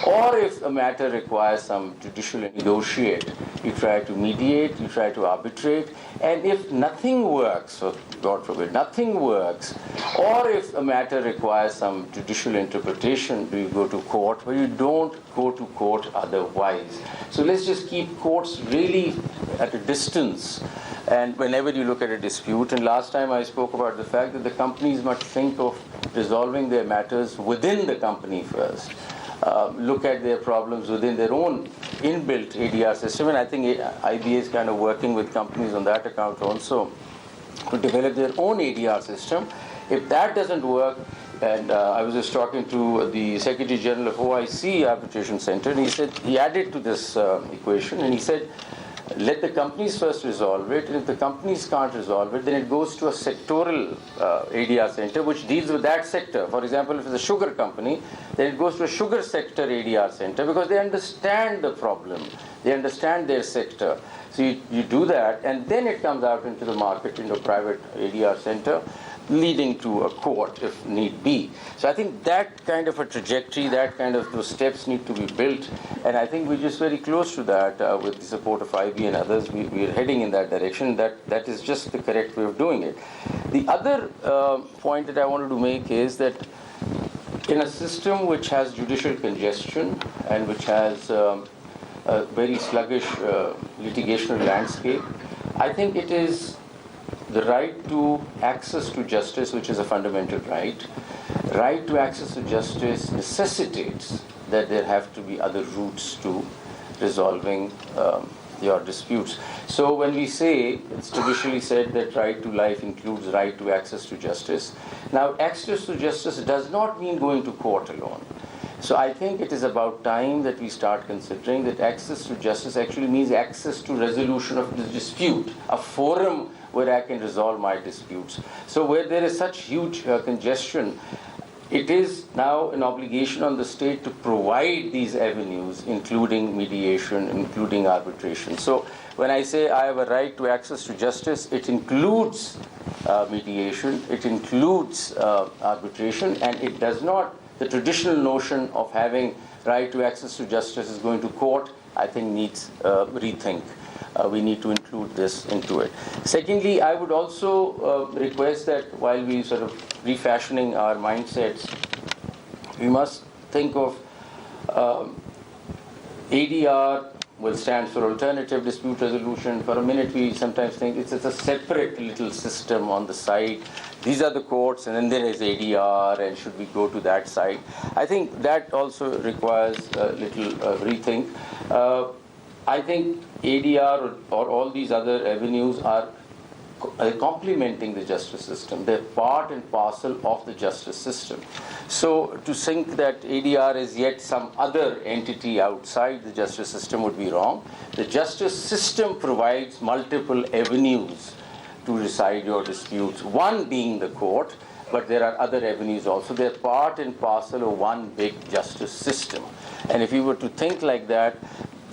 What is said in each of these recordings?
Or if a matter requires some judicial negotiate, you try to mediate, you try to arbitrate, and if nothing works, so God forbid, nothing works, or if a matter requires some judicial interpretation, do you go to court? But you don't go to court otherwise. So let's just keep courts really at a distance. And whenever you look at a dispute, and last time I spoke about the fact that the companies must think of resolving their matters within the company first. Look at their problems within their own inbuilt ADR system, and I think IBA is kind of working with companies on that account also to develop their own ADR system. If that doesn't work, and I was just talking to the Secretary General of OIC Arbitration Center, and he said he added to this equation, and he said, let the companies first resolve it, and if the companies can't resolve it, then it goes to a sectoral ADR center which deals with that sector. For example, if it's a sugar company, then it goes to a sugar sector ADR center because they understand the problem, they understand their sector. So you do that, and then it comes out into the market, into a private ADR center, leading to a court if need be. So I think that kind of a trajectory, that kind of those steps need to be built, and I think we're just very close to that with the support of IB and others. We are heading in that direction. That is just the correct way of doing it. The other point that I wanted to make is that in a system which has judicial congestion and which has a very sluggish litigational landscape, I think it is the right to access to justice, which is a fundamental right to access to justice necessitates that there have to be other routes to resolving your disputes. So when we say, it's traditionally said that right to life includes right to access to justice. Now, access to justice does not mean going to court alone. So I think it is about time that we start considering that access to justice actually means access to resolution of the dispute, a forum where I can resolve my disputes. So where there is such huge congestion, it is now an obligation on the state to provide these avenues, including mediation, including arbitration. So when I say I have a right to access to justice, it includes mediation, it includes arbitration, and it does not, the traditional notion of having right to access to justice is going to court, I think needs rethink. We need to include this into it. Secondly, I would also request that while we sort of refashioning our mindsets, we must think of ADR will stand for alternative dispute resolution. For a minute, we sometimes think it's a separate little system on the side. These are the courts, and then there is ADR, and should we go to that side? I think that also requires a little rethink. I think ADR or all these other avenues are complementing the justice system. They're part and parcel of the justice system. So to think that ADR is yet some other entity outside the justice system would be wrong. The justice system provides multiple avenues to decide your disputes, one being the court, but there are other avenues also. They're part and parcel of one big justice system. And if you were to think like that,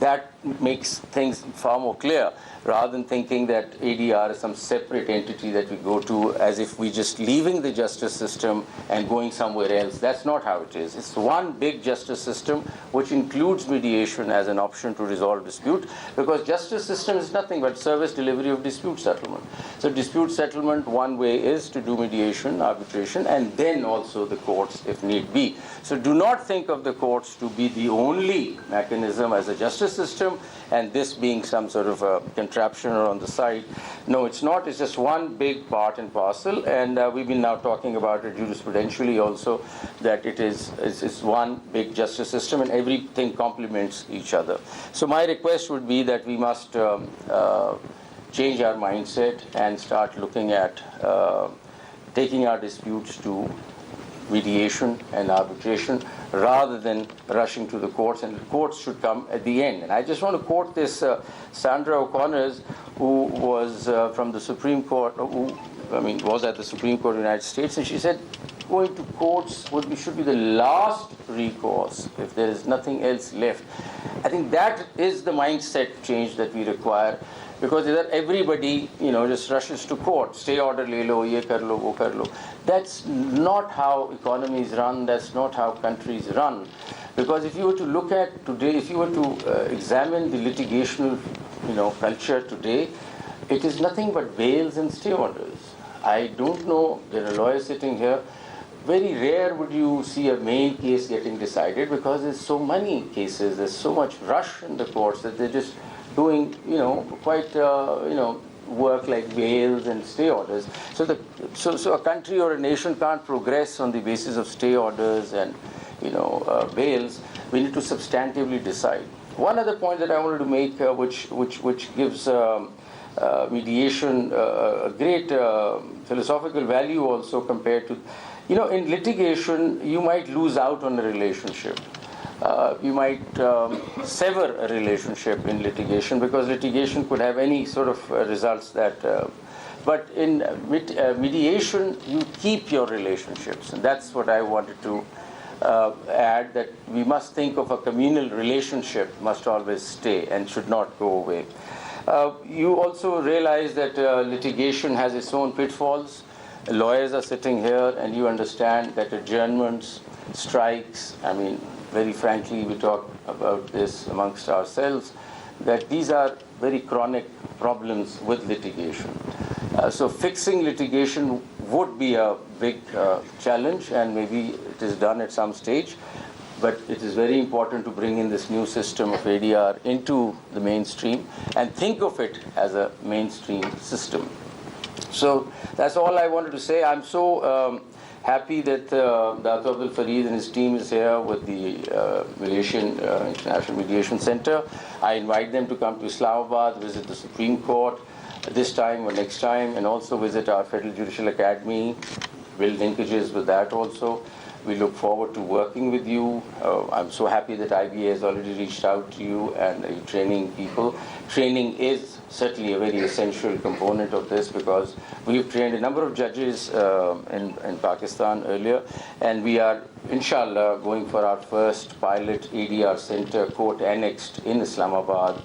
that makes things far more clear, rather than thinking that ADR is some separate entity that we go to as if we're just leaving the justice system and going somewhere else. That's not how it is. It's one big justice system which includes mediation as an option to resolve dispute, because justice system is nothing but service delivery of dispute settlement. So dispute settlement, one way is to do mediation, arbitration, and then also the courts if need be. So do not think of the courts to be the only mechanism as a justice system, and this being some sort of a contraption or on the side. No, it's not. It's just one big part and parcel, and we've been now talking about it jurisprudentially also, that it's one big justice system and everything complements each other. So my request would be that we must change our mindset and start looking at taking our disputes to mediation and arbitration rather than rushing to the courts, and the courts should come at the end. And I just want to quote this Sandra O'Connor, who was from the Supreme Court, was at the Supreme Court of the United States, and she said going to courts should be the last recourse if there is nothing else left. I think that is the mindset change that we require, because everybody, just rushes to court. Stay order le lo, ye kar lo, wo kar lo. That's not how economies run. That's not how countries run. Because if you were to look at today, if you were to examine the litigational, culture today, it is nothing but bails and stay orders. I don't know, there are lawyers sitting here, very rare would you see a main case getting decided because there's so many cases, there's so much rush in the courts that they're just doing, quite, work like bails and stay orders. So a country or a nation can't progress on the basis of stay orders and, bails. We need to substantively decide. One other point that I wanted to make, which gives mediation a great philosophical value also compared to, in litigation, you might lose out on a relationship. You might sever a relationship in litigation because litigation could have any sort of results that. But in mediation, you keep your relationships, and that's what I wanted to add. That we must think of a communal relationship must always stay and should not go away. You also realize that litigation has its own pitfalls. Lawyers are sitting here, and you understand that adjournments, strikes, very frankly, we talk about this amongst ourselves, that these are very chronic problems with litigation. So fixing litigation would be a big challenge, and maybe it is done at some stage. But it is very important to bring in this new system of ADR into the mainstream and think of it as a mainstream system. So that's all I wanted to say. I'm so happy that Dr. Abdul Fareed and his team is here with the Malaysian International Mediation Center. I invite them to come to Islamabad, visit the Supreme Court this time or next time, and also visit our Federal Judicial Academy, build linkages with that also. We look forward to working with you. I'm so happy that IBA has already reached out to you and you're training people. Training is certainly a very essential component of this because we've trained a number of judges in Pakistan earlier, and we are, inshallah, going for our first pilot ADR center, court annexed in Islamabad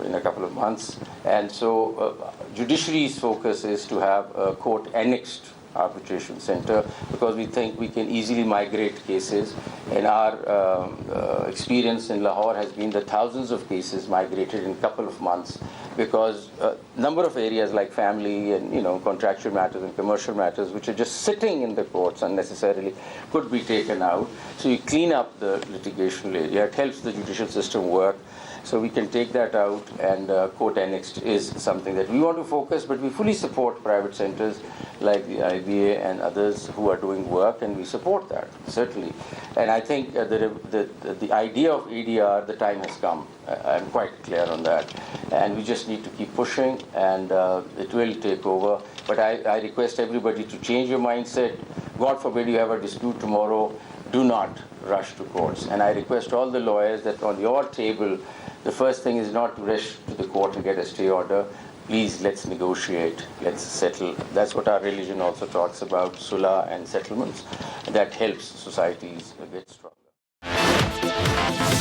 in a couple of months. And so judiciary's focus is to have a court annexed arbitration center because we think we can easily migrate cases, and our experience in Lahore has been that thousands of cases migrated in a couple of months because a number of areas like family and contractual matters and commercial matters which are just sitting in the courts unnecessarily could be taken out. So you clean up the litigational area, it helps the judicial system work. So we can take that out, and court annexed is something that we want to focus, but we fully support private centers like the IBA and others who are doing work, and we support that, certainly. And I think the idea of ADR, the time has come. I'm quite clear on that. And we just need to keep pushing, and it will take over. But I request everybody to change your mindset. God forbid you have a dispute tomorrow, do not rush to courts. And I request all the lawyers that on your table, the first thing is not to rush to the court and get a stay order. Please, let's negotiate, let's settle. That's what our religion also talks about, sulah and settlements. That helps societies get strong.